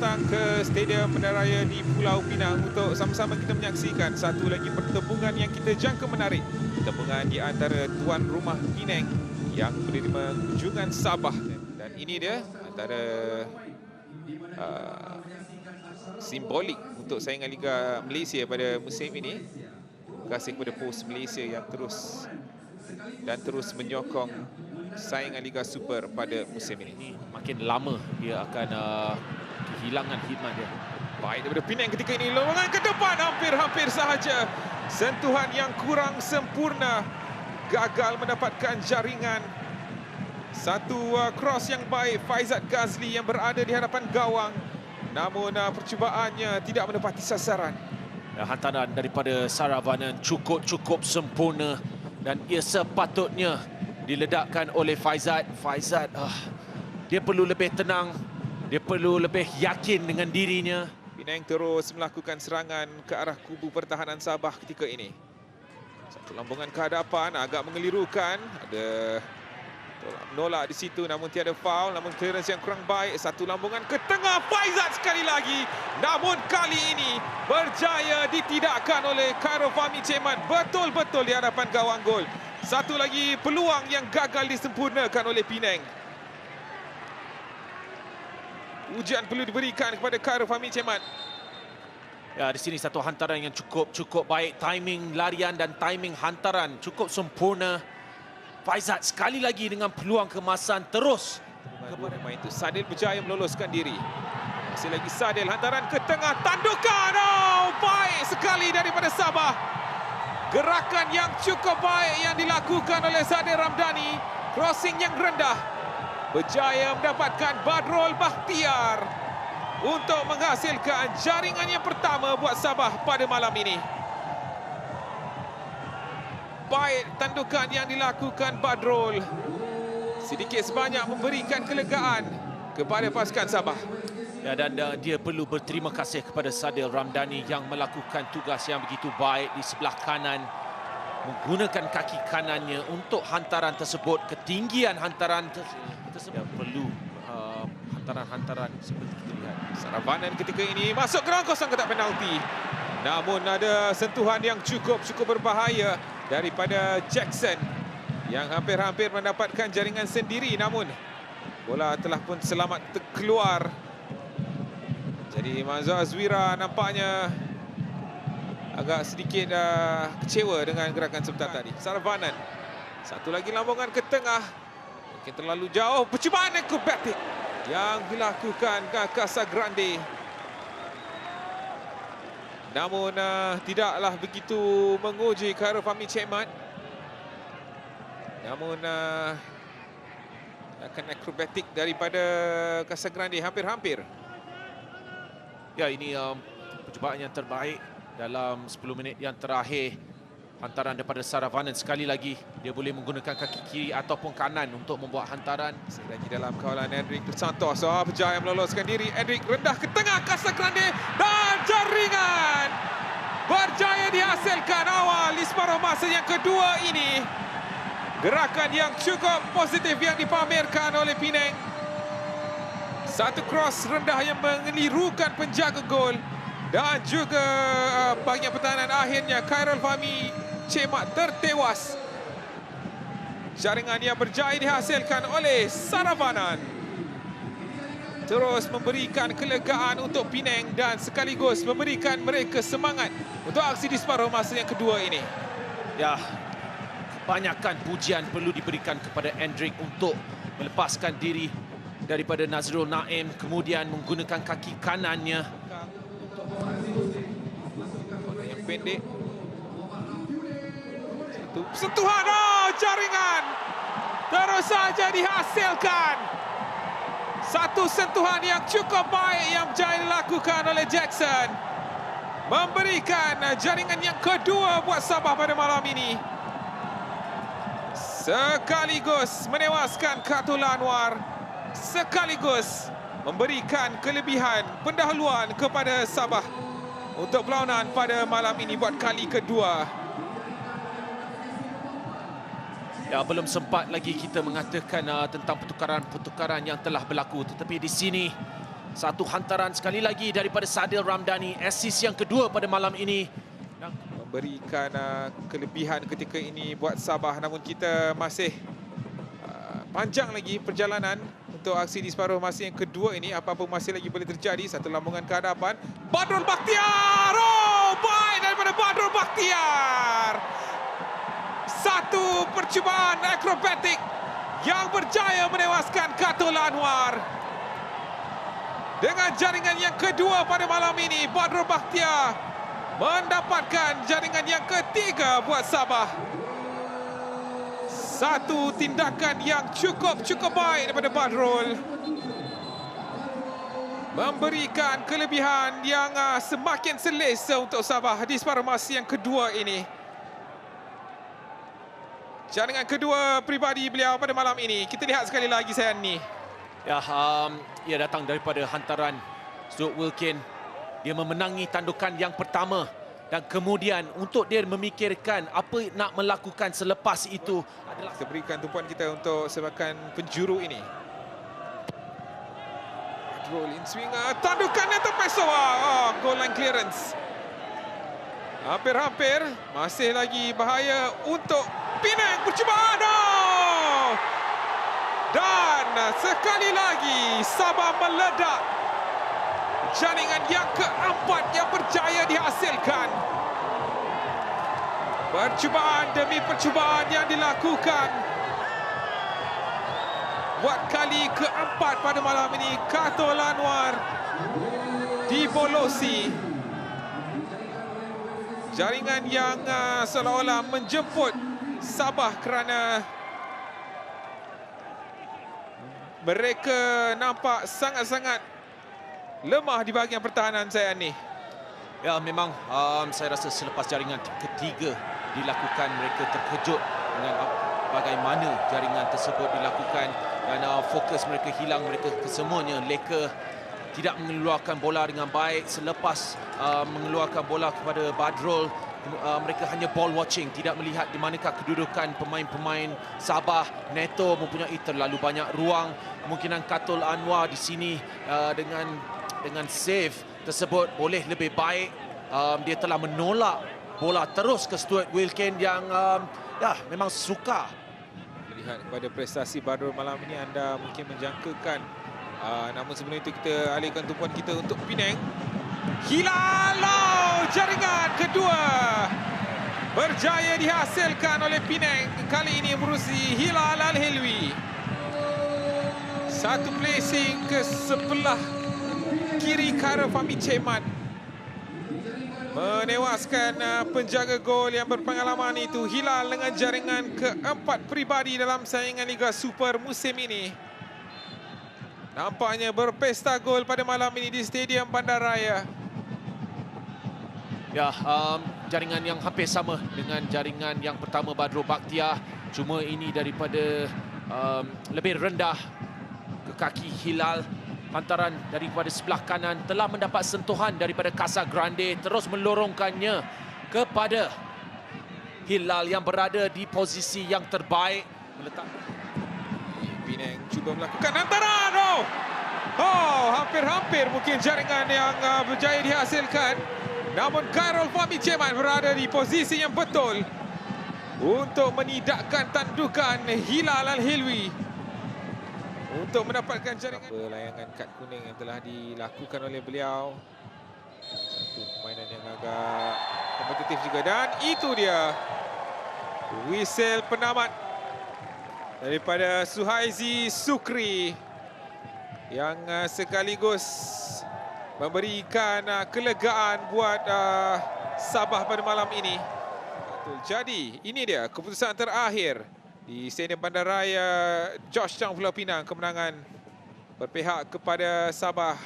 datang ke Stadium Bandaraya di Pulau Pinang untuk sama-sama kita menyaksikan satu lagi pertembungan yang kita jangka menarik. Pertembungan di antara tuan rumah Penang yang menerima kunjungan Sabah. Dan ini dia antara simbolik untuk saingan Liga Malaysia pada musim ini. Terima kasih kepada POS Malaysia yang terus menyokong saingan Liga Super pada musim ini. Makin lama dia akan kehilangan khidmat dia. Baik daripada Penang ketika ini, lombangan ke depan hampir sahaja. Sentuhan yang kurang sempurna, gagal mendapatkan jaringan. Satu cross yang baik Faizat Ghazli yang berada di hadapan gawang. Namun percubaannya tidak menepati sasaran. Hantaran daripada Saravanan cukup sempurna dan ia sepatutnya diledakkan oleh Faizat. Dia perlu lebih tenang, dia perlu lebih yakin dengan dirinya. Penang terus melakukan serangan ke arah kubu pertahanan Sabah ketika ini. Satu lambungan ke hadapan agak mengelirukan, ada menolak di situ namun tiada foul, namun clearance yang kurang baik. Satu lambungan ke tengah Faizat sekali lagi, namun kali ini berjaya ditidakkan oleh Khairul Fahmi Cemat betul-betul di hadapan gawang gol. Satu lagi peluang yang gagal disempurnakan oleh Penang. Ujian perlu diberikan kepada Khairul Fahmi Cemat. Ya, di sini satu hantaran yang cukup baik, timing larian dan timing hantaran cukup sempurna. Faizat sekali lagi dengan peluang kemasan terus kepada pemain itu. Sadil berjaya meloloskan diri. Masih lagi Sadil, hantaran ke tengah, tandukan. Oh, baik sekali daripada Sabah. Gerakan yang cukup baik yang dilakukan oleh Sadil Ramdhani. Crossing yang rendah. Berjaya mendapatkan Badrul Bakhtiar untuk menghasilkan jaringan yang pertama buat Sabah pada malam ini. Baik tandukan yang dilakukan Badrul, sedikit sebanyak memberikan kelegaan kepada pasukan Sabah. Ya, dan dia perlu berterima kasih kepada Sadil Ramdhani yang melakukan tugas yang begitu baik di sebelah kanan, menggunakan kaki kanannya untuk hantaran tersebut. Ketinggian hantaran tersebut perlu hantaran-hantaran seperti kita lihat. Saravanan ketika ini masuk ke ruang kosong kotak penalti. Namun ada sentuhan yang cukup berbahaya daripada Jackson yang hampir-hampir mendapatkan jaringan sendiri, namun bola telah pun selamat terkeluar. Jadi Mazhar Azwira nampaknya agak sedikit kecewa dengan gerakan sebentar tadi. Saravanan, satu lagi lambungan ke tengah, mungkin terlalu jauh. Percubaan akrobatik yang dilakukan Casagrande, namun tidaklah begitu menguji Khairul Fahmi Cemat. Namun akan akrobatik daripada Casagrande hampir-hampir. Ya, ini percubaan yang terbaik dalam 10 minit yang terakhir. Hantaran daripada Saravanan sekali lagi. Dia boleh menggunakan kaki kiri ataupun kanan untuk membuat hantaran. Lagi dalam kawalan Hendrik Santos. Berjaya meloloskan diri. Hendrik rendah ke tengah Casagrande dan jaringan berjaya dihasilkan awal di separuh masa yang kedua ini. Gerakan yang cukup positif yang dipamerkan oleh Penang. Satu cross rendah yang mengelirukan penjaga gol dan juga bahagian pertahanan akhirnya Khairul Fahmi Cemat tertewas. Jaringan yang berjaya dihasilkan oleh Saravanan terus memberikan kelegaan untuk Penang dan sekaligus memberikan mereka semangat untuk aksi di separuh masa yang kedua ini. Ya, kebanyakan pujian perlu diberikan kepada Hendrik untuk melepaskan diri daripada Nazrul Naim, kemudian menggunakan kaki kanannya. Yang pendek. Satu sentuhan, jaringan terus saja dihasilkan. Satu sentuhan yang cukup baik yang berjaya dilakukan oleh Jackson, memberikan jaringan yang kedua buat Sabah pada malam ini, sekaligus menewaskan Khatul Anwar, sekaligus memberikan kelebihan pendahuluan kepada Sabah untuk perlawanan pada malam ini buat kali kedua. Ya, belum sempat lagi kita mengatakan tentang pertukaran-pertukaran yang telah berlaku, tetapi di sini Satu hantaran sekali lagi daripada Sadil Ramdhani. Assist yang kedua pada malam ini. Memberikan kelebihan ketika ini buat Sabah. Namun kita masih panjang lagi perjalanan untuk aksi di separuh masa yang kedua ini. Apa-apa masih lagi boleh terjadi. Satu lambungan ke hadapan. Badrul Bakhtiar! Oh, baik daripada Badrul Bakhtiar! Satu percubaan akrobatik yang berjaya menewaskan Katul Anwar. Dengan jaringan yang kedua pada malam ini, Badrul Bakhtiar mendapatkan jaringan yang ketiga buat Sabah. Satu tindakan yang cukup baik daripada Badrul. Memberikan kelebihan yang semakin selesa untuk Sabah di separuh masa yang kedua ini. Jaringan kedua pribadi beliau pada malam ini. Kita lihat sekali lagi saya ni. Ya, ia datang daripada hantaran Stuart Wilkin. Dia memenangi tandukan yang pertama. Dan kemudian untuk dia memikirkan apa nak melakukan selepas itu adalah... Kita berikan tumpuan kita untuk sebakan penjuru ini. Badrul in swing. Tandukannya terpesona. Goal line clearance. Hampir-hampir. Masih lagi bahaya untuk Penang. Percubaan. Dan sekali lagi Sabah meledak. Jaringan yang keempat yang berjaya dihasilkan. Percubaan demi percubaan yang dilakukan. Buat kali keempat pada malam ini, Katul Anwar dibolosi. Jaringan yang seolah-olah menjemput Sabah kerana mereka nampak sangat-sangat lemah di bahagian pertahanan saya ni. Ya, memang saya rasa selepas jaringan ketiga dilakukan, mereka terkejut dengan bagaimana jaringan tersebut dilakukan dan fokus mereka hilang, mereka kesemuanya leka, tidak mengeluarkan bola dengan baik. Selepas mengeluarkan bola kepada Badrul, mereka hanya ball watching, tidak melihat di manakah kedudukan pemain-pemain Sabah. Neto mempunyai terlalu banyak ruang. Kemungkinan Katul Anwar di sini dengan save tersebut boleh lebih baik. Dia telah menolak bola terus ke Stuart Wilkin yang memang suka. Melihat kepada prestasi Badrul malam ini, anda mungkin menjangkakan. Namun sebelum itu kita alihkan tumpuan kita untuk Penang. Hilal, jaringan kedua berjaya dihasilkan oleh Penang. Kali ini merusi Hilal Al-Hilwi. Satu placing ke sebelah kiri Khairul Fahmi Cemat. Menewaskan penjaga gol yang berpengalaman itu. Hilal dengan jaringan keempat pribadi dalam saingan Liga Super musim ini. Nampaknya berpesta gol pada malam ini di Stadium Bandaraya. Ya, jaringan yang hampir sama dengan jaringan yang pertama Badrul Bakhtiar. Cuma ini daripada lebih rendah ke kaki Hilal. Hantaran daripada sebelah kanan telah mendapat sentuhan daripada Casagrande, terus melorongkannya kepada Hilal yang berada di posisi yang terbaik. Penang cuba melakukan hantaran. Hampir-hampir mungkin jaringan yang berjaya dihasilkan. Namun Khairul Fahmi Cemat berada di posisi yang betul untuk menidakkan tandukan Hilal Al-Hilwi untuk mendapatkan jaringan. Layangan kad kuning yang telah dilakukan oleh beliau. Satu permainan yang agak kompetitif juga. Dan itu dia whistle penamat daripada Suhaizi Sukri yang sekaligus memberikan kelegaan buat Sabah pada malam ini. Jadi ini dia keputusan terakhir di Stadium Bandaraya Georgetown Pulau Pinang. Kemenangan berpihak kepada Sabah